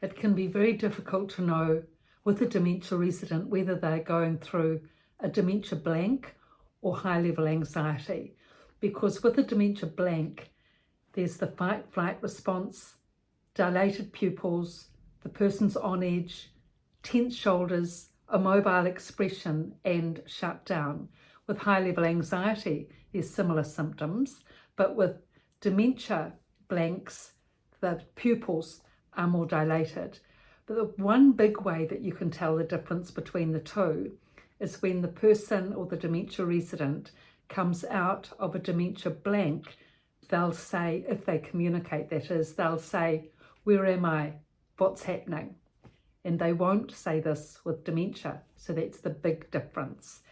It can be very difficult to know with a dementia resident whether they're going through a dementia blank or high-level anxiety, because with a dementia blank, there's the fight-flight response, dilated pupils, the person's on edge, tense shoulders, immobile expression, and shut down. With high-level anxiety, there's similar symptoms, but with dementia blanks, the pupils are more dilated. But the one big way that you can tell the difference between the two is when the person or the dementia resident comes out of a dementia blank, they'll say, if they communicate that is, they'll say, "Where am I? What's happening?" And they won't say this with dementia, so that's the big difference.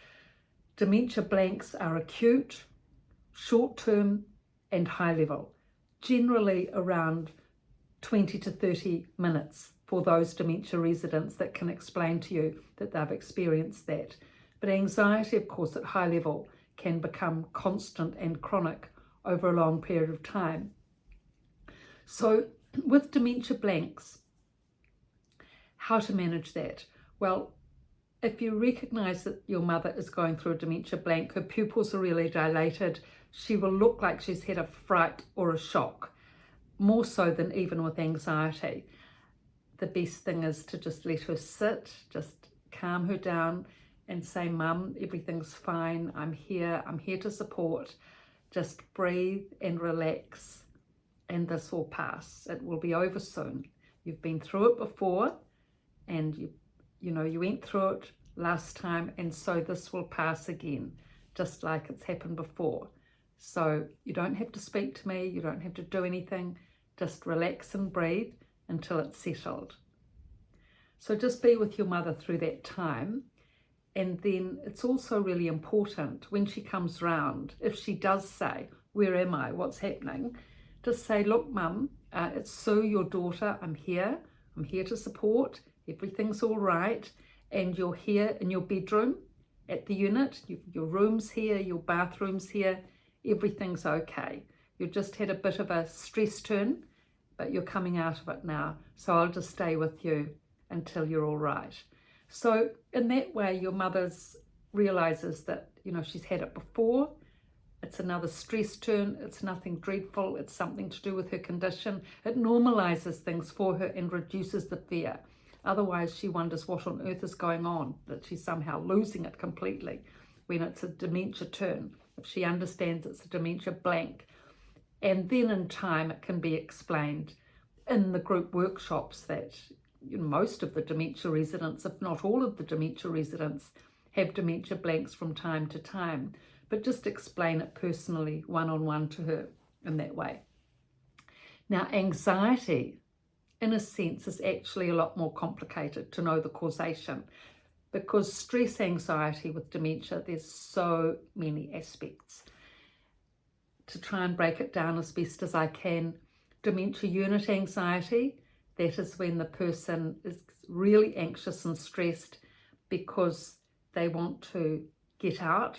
Dementia blanks are acute, short-term and high-level, generally around 20 to 30 minutes for those dementia residents that can explain to you that they've experienced that. But anxiety, of course, at high level can become constant and chronic over a long period of time. So with dementia blanks, how to manage that? Well, if you recognise that your mother is going through a dementia blank, her pupils are really dilated, she will look like she's had a fright or a shock, more so than even with anxiety. The best thing is to just let her sit, just calm her down and say, "Mum, everything's fine, I'm here to support. Just breathe and relax, and this will pass. It will be over soon. You've been through it before, and you went through it last time, and so this will pass again, just like it's happened before. So you don't have to speak to me, you don't have to do anything, just relax and breathe until it's settled." So just be with your mother through that time. And then it's also really important when she comes round, if she does say, "Where am I? What's happening?" Just say, "Look, Mum, it's Sue, your daughter. I'm here to support. Everything's all right. And you're here in your bedroom at the unit. Your room's here, your bathroom's here. Everything's okay. You've just had a bit of a stress turn, but you're coming out of it now. So I'll just stay with you until you're all right." So in that way, your mother realizes that, she's had it before. It's another stress turn. It's nothing dreadful. It's something to do with her condition. It normalizes things for her and reduces the fear. Otherwise, she wonders what on earth is going on, that she's somehow losing it completely when it's a dementia turn. If she understands it's a dementia blank. And then in time, it can be explained in the group workshops that most of the dementia residents, if not all of the dementia residents, have dementia blanks from time to time, but just explain it personally, one-on-one to her in that way. Now, anxiety, in a sense, is actually a lot more complicated to know the causation, because stress anxiety with dementia, there's so many aspects. To try and break it down as best as I can, dementia unit anxiety, that is when the person is really anxious and stressed because they want to get out,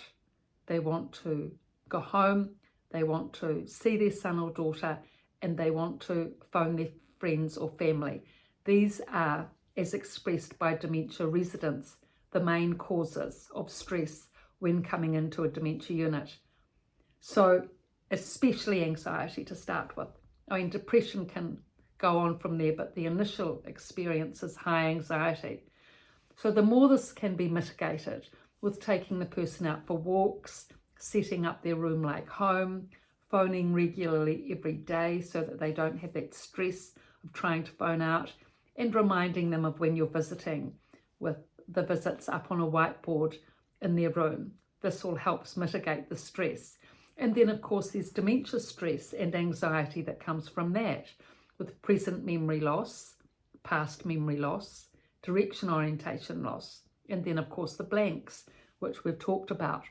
they want to go home, they want to see their son or daughter, and they want to phone their friends or family. These are, as expressed by dementia residents, the main causes of stress when coming into a dementia unit. So especially anxiety to start with. I mean, depression can go on from there, but the initial experience is high anxiety. So the more this can be mitigated with taking the person out for walks, setting up their room like home, phoning regularly every day so that they don't have that stress of trying to phone out, and reminding them of when you're visiting with the visits up on a whiteboard in their room. This all helps mitigate the stress. And then, of course, there's dementia stress and anxiety that comes from that, with present memory loss, past memory loss, direction orientation loss, and then, of course, the blanks, which we've talked about.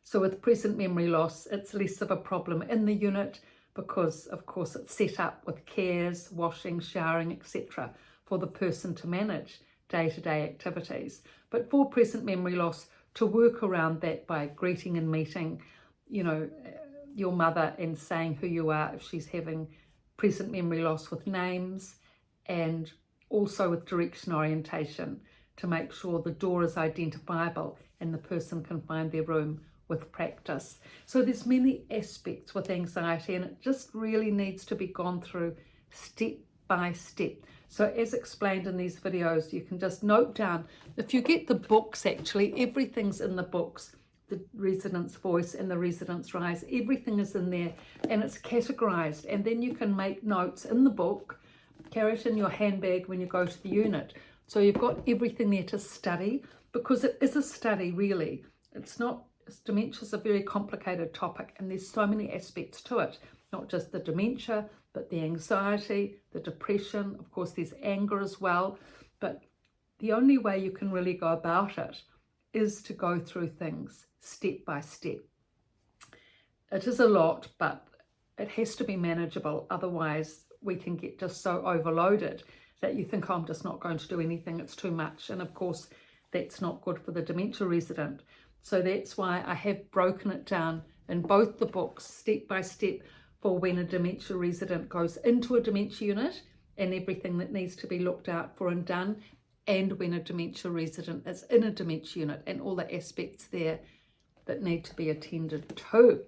So with present memory loss, it's less of a problem in the unit because, of course, it's set up with cares, washing, showering, etc. for the person to manage day-to-day activities. But for present memory loss, to work around that by greeting and meeting, your mother and saying who you are if she's having present memory loss with names, and also with direction orientation to make sure the door is identifiable and the person can find their room with practice. So there's many aspects with anxiety, and it just really needs to be gone through step by step. So as explained in these videos, you can just note down, if you get the books, actually everything's in the books, the Resident's Voice and the Resident's Rise, everything is in there and it's categorized, and then you can make notes in the book, carry it in your handbag when you go to the unit. So you've got everything there to study, because it is a study really. It's not, dementia is a very complicated topic and there's so many aspects to it, not just the dementia, but the anxiety, the depression, of course there's anger as well. But the only way you can really go about it is to go through things step by step. It is a lot, but it has to be manageable. Otherwise we can get just so overloaded that you think, oh, I'm just not going to do anything, it's too much. And of course that's not good for the dementia resident. So that's why I have broken it down in both the books step by step for when a dementia resident goes into a dementia unit and everything that needs to be looked out for and done, and when a dementia resident is in a dementia unit and all the aspects there that need to be attended to.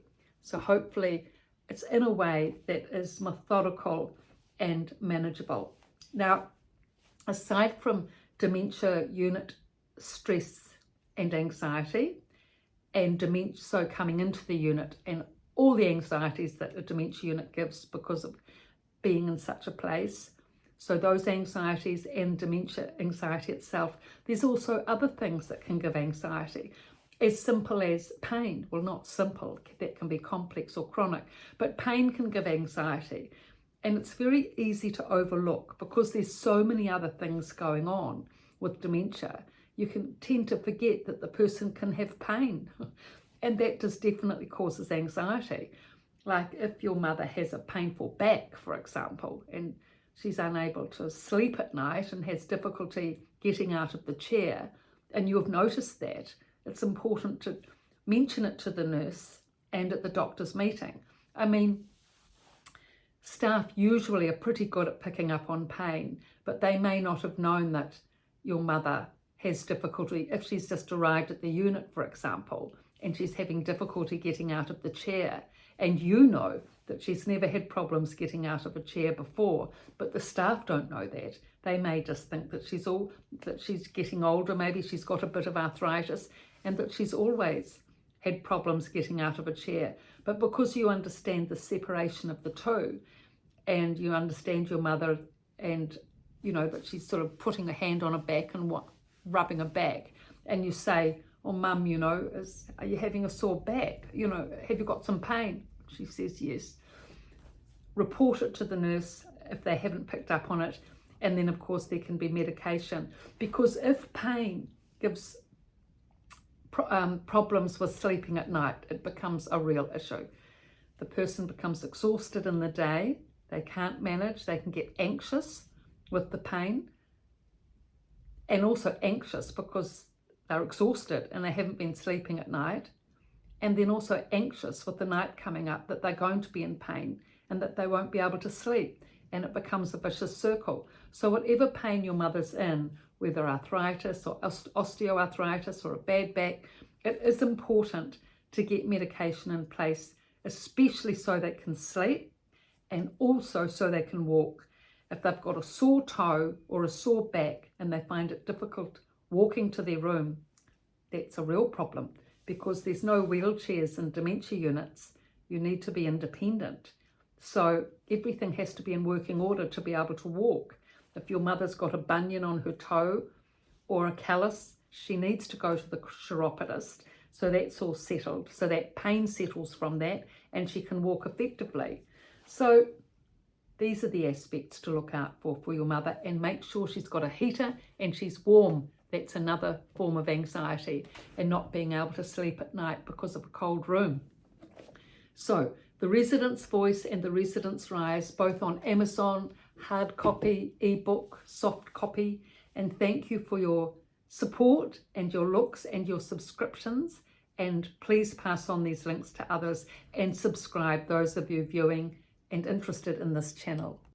So hopefully it's in a way that is methodical and manageable. Now, aside from dementia unit stress and anxiety, and dementia, so coming into the unit and all the anxieties that a dementia unit gives because of being in such a place, so those anxieties and dementia anxiety itself, there's also other things that can give anxiety, as simple as pain. Well, not simple, that can be complex or chronic, but pain can give anxiety. And it's very easy to overlook because there's so many other things going on with dementia. You can tend to forget that the person can have pain, and that just definitely causes anxiety. Like if your mother has a painful back, for example, and she's unable to sleep at night and has difficulty getting out of the chair, and you've noticed that, it's important to mention it to the nurse and at the doctor's meeting. I mean, staff usually are pretty good at picking up on pain, but they may not have known that your mother has difficulty, if she's just arrived at the unit, for example, and she's having difficulty getting out of the chair, and you know that she's never had problems getting out of a chair before, but the staff don't know that. They may just think that she's getting older, maybe she's got a bit of arthritis, and that she's always had problems getting out of a chair. But because you understand the separation of the two, and you understand your mother, and you know that she's sort of putting a hand on her back and rubbing her back, and you say, oh mum, you know, are you having a sore back? You know, have you got some pain? She says yes. Report it to the nurse if they haven't picked up on it, and then of course there can be medication, because if pain gives problems with sleeping at night, it becomes a real issue. The person becomes exhausted in the day, they can't manage, they can get anxious with the pain, and also anxious because they're exhausted and they haven't been sleeping at night, and then also anxious with the night coming up that they're going to be in pain and that they won't be able to sleep, and it becomes a vicious circle. So whatever pain your mother's in, whether arthritis or osteoarthritis or a bad back, it is important to get medication in place, especially so they can sleep and also so they can walk. If they've got a sore toe or a sore back and they find it difficult walking to their room, that's a real problem, because there's no wheelchairs in dementia units. You need to be independent. So everything has to be in working order to be able to walk. If your mother's got a bunion on her toe or a callus, she needs to go to the chiropodist, so that's all settled, so that pain settles from that and she can walk effectively. So these are the aspects to look out for your mother, and make sure she's got a heater and she's warm. That's another form of anxiety, and not being able to sleep at night because of a cold room. So the Resident's Voice and the Resident's Rise, both on Amazon, hard copy, ebook, soft copy, and thank you for your support and your looks and your subscriptions, and please pass on these links to others and subscribe, those of you viewing and interested in this channel.